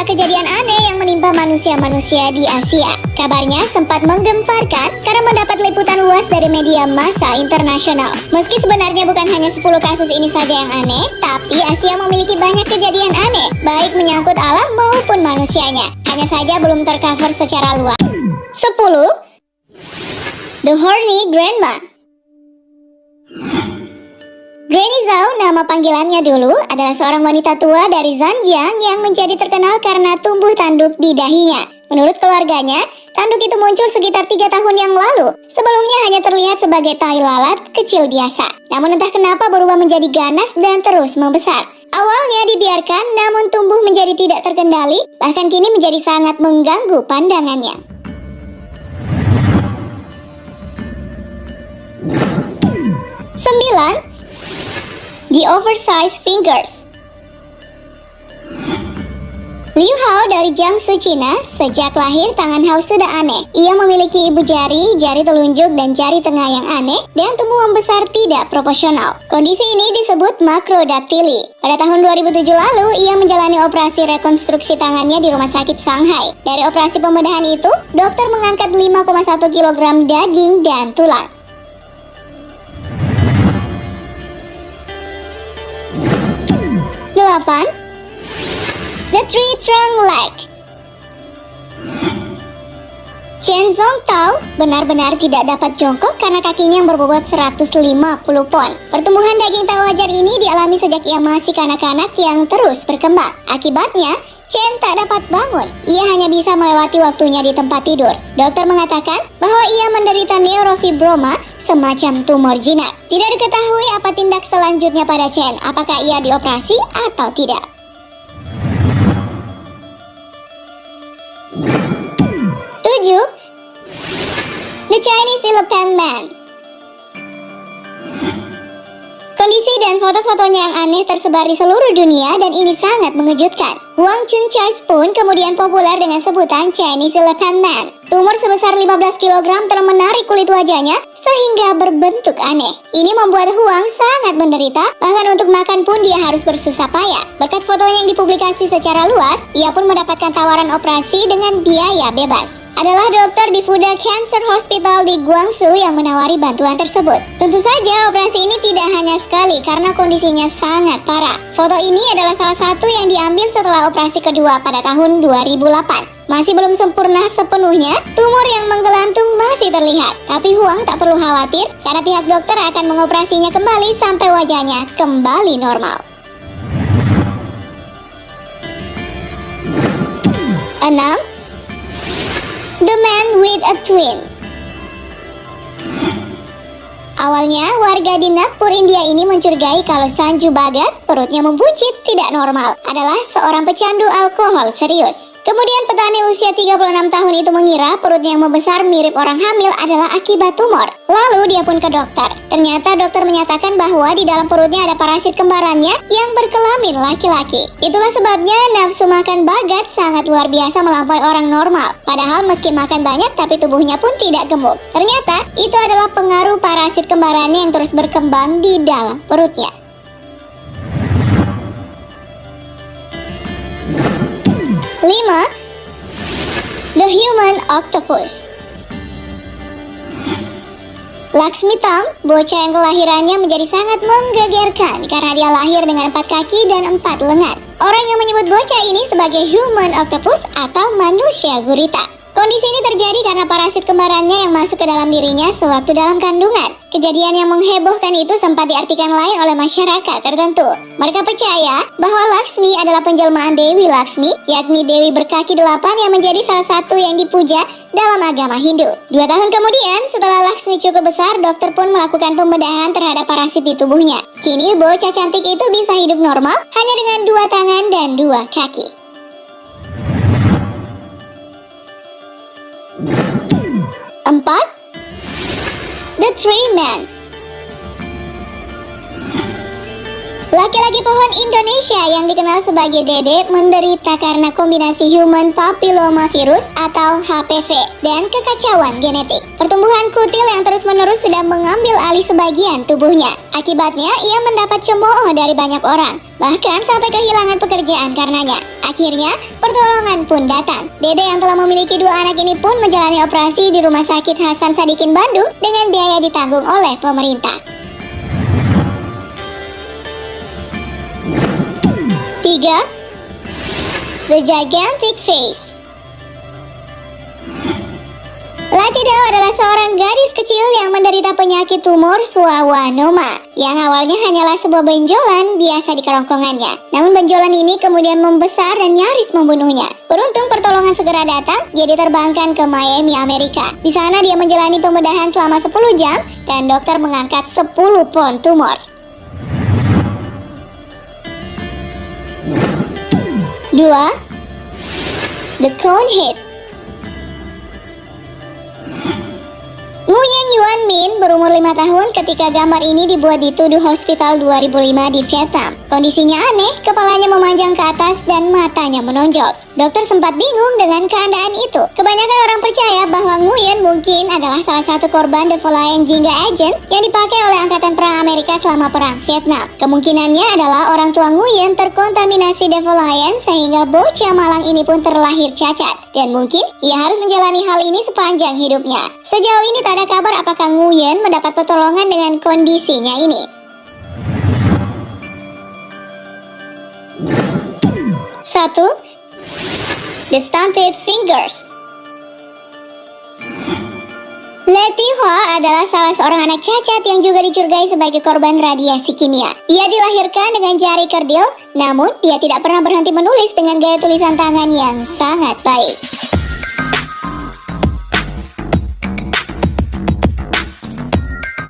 adalah kejadian aneh yang menimpa manusia-manusia di Asia. Kabarnya sempat menggemparkan karena mendapat liputan luas dari media massa internasional. Meski sebenarnya bukan hanya 10 kasus ini saja yang aneh, tapi Asia memiliki banyak kejadian aneh, baik menyangkut alam maupun manusianya. Hanya saja belum tercover secara luas. 10. The Horny Grandma. Granny Zhao, nama panggilannya dulu, adalah seorang wanita tua dari Zhanjiang yang menjadi terkenal karena tumbuh tanduk di dahinya. Menurut keluarganya, tanduk itu muncul sekitar 3 tahun yang lalu. Sebelumnya hanya terlihat sebagai tai lalat kecil biasa. Namun entah kenapa berubah menjadi ganas dan terus membesar. Awalnya dibiarkan, namun tumbuh menjadi tidak terkendali, bahkan kini menjadi sangat mengganggu pandangannya. 9. The Oversized Fingers. Liu Hao dari Jiangsu, Cina, sejak lahir tangan Hao sudah aneh. Ia memiliki ibu jari, jari telunjuk, dan jari tengah yang aneh, dan tumbuh membesar tidak proporsional. Kondisi ini disebut makrodaktili. Pada tahun 2007 lalu, ia menjalani operasi rekonstruksi tangannya di rumah sakit Shanghai. Dari operasi pembedahan itu, dokter mengangkat 5,1 kg daging dan tulang. 8. The Three Trunk Leg. Chen Zhongtao benar-benar tidak dapat jongkok karena kakinya yang berbobot 150 pon. Pertumbuhan daging tak wajar ini dialami sejak ia masih kanak-kanak yang terus berkembang. Akibatnya, Chen tak dapat bangun. Ia hanya bisa melewati waktunya di tempat tidur. Dokter mengatakan bahwa ia menderita neurofibroma, semacam tumor jinak. Tidak diketahui apa tindak selanjutnya pada Chen, apakah ia dioperasi atau tidak. 7. The Chinese Elephant Man. Kondisi dan foto-fotonya yang aneh tersebar di seluruh dunia dan ini sangat mengejutkan. Huang Chunchai pun kemudian populer dengan sebutan Chinese Elephant Man. Tumor sebesar 15 kg telah menarik kulit wajahnya sehingga berbentuk aneh. Ini membuat Huang sangat menderita, bahkan untuk makan pun dia harus bersusah payah. Berkat fotonya yang dipublikasi secara luas, ia pun mendapatkan tawaran operasi dengan biaya bebas. Adalah dokter di Fuda Cancer Hospital di Guangzhou yang menawari bantuan tersebut. Tentu saja operasi ini tidak hanya sekali karena kondisinya sangat parah. Foto ini adalah salah satu yang diambil setelah operasi kedua pada tahun 2008. Masih belum sempurna sepenuhnya, tumor yang menggelantung masih terlihat. Tapi Huang tak perlu khawatir karena pihak dokter akan mengoperasinya kembali sampai wajahnya kembali normal. 6. The Man with a Twin. Awalnya, warga di Nagpur, India ini mencurigai kalau Sanju Bhagat, perutnya membuncit tidak normal, adalah seorang pecandu alkohol serius. Kemudian petani usia 36 tahun itu mengira perutnya yang membesar mirip orang hamil adalah akibat tumor. Lalu dia pun ke dokter. Ternyata dokter menyatakan bahwa di dalam perutnya ada parasit kembarannya yang berkelamin laki-laki. Itulah sebabnya nafsu makan Bhagat sangat luar biasa melampaui orang normal. Padahal meski makan banyak tapi tubuhnya pun tidak gemuk. Ternyata itu adalah pengaruh parasit kembarannya yang terus berkembang di dalam perutnya. 5. The Human Octopus. Laksmitam, bocah yang kelahirannya menjadi sangat menggegerkan karena dia lahir dengan 4 kaki dan 4 lengan. Orang yang menyebut bocah ini sebagai Human Octopus atau manusia gurita. Kondisi ini terjadi karena parasit kembarannya yang masuk ke dalam dirinya sewaktu dalam kandungan. Kejadian yang menghebohkan itu sempat diartikan lain oleh masyarakat tertentu. Mereka percaya bahwa Laksmi adalah penjelmaan Dewi Laksmi, yakni Dewi berkaki 8 yang menjadi salah satu yang dipuja dalam agama Hindu. 2 tahun kemudian, setelah Laksmi cukup besar, dokter pun melakukan pembedahan terhadap parasit di tubuhnya. Kini bocah cantik itu bisa hidup normal hanya dengan 2 tangan dan 2 kaki. 4. The Tree Man. Laki-laki pohon Indonesia yang dikenal sebagai Dede menderita karena kombinasi human papillomavirus atau HPV dan kekacauan genetik. Pertumbuhan kutil yang terus-menerus sudah mengambil alih sebagian tubuhnya. Akibatnya, ia mendapat cemooh dari banyak orang, bahkan sampai kehilangan pekerjaan karenanya. Akhirnya, pertolongan pun datang. Dede yang telah memiliki 2 anak ini pun menjalani operasi di Rumah Sakit Hasan Sadikin Bandung dengan biaya ditanggung oleh pemerintah. 3. The Gigantic Face. Latidau adalah seorang gadis kecil yang menderita penyakit tumor schwannoma yang awalnya hanyalah sebuah benjolan biasa di kerongkongannya. Namun benjolan ini kemudian membesar dan nyaris membunuhnya. Beruntung pertolongan segera datang, dia diterbangkan ke Miami, Amerika. Di sana dia menjalani pembedahan selama 10 jam dan dokter mengangkat 10 pon tumor. 2. The Conehead. Nguyen Yuan Min berumur 5 tahun ketika gambar ini dibuat di Tudu Hospital 2005 di Vietnam. Kondisinya aneh, kepalanya memanjang ke atas dan matanya menonjol. Dokter sempat bingung dengan keadaan itu. Kebanyakan orang percaya bahwa Nguyen mungkin adalah salah satu korban Devolient Jingga Agent yang dipakai oleh Angkatan Perang Amerika selama Perang Vietnam. Kemungkinannya adalah orang tua Nguyen terkontaminasi Devolient sehingga bocah malang ini pun terlahir cacat. Dan mungkin ia harus menjalani hal ini sepanjang hidupnya. Sejauh ini tak ada kabar apakah Nguyen mendapat pertolongan dengan kondisinya ini. 1. The Stunted Fingers. Letty Hoa adalah salah seorang anak cacat yang juga dicurigai sebagai korban radiasi kimia. Ia dilahirkan dengan jari kerdil, namun dia tidak pernah berhenti menulis dengan gaya tulisan tangan yang sangat baik.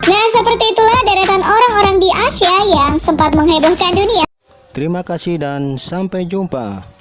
Nah, seperti itulah deretan orang-orang di Asia yang sempat menghebohkan dunia. Terima kasih dan sampai jumpa.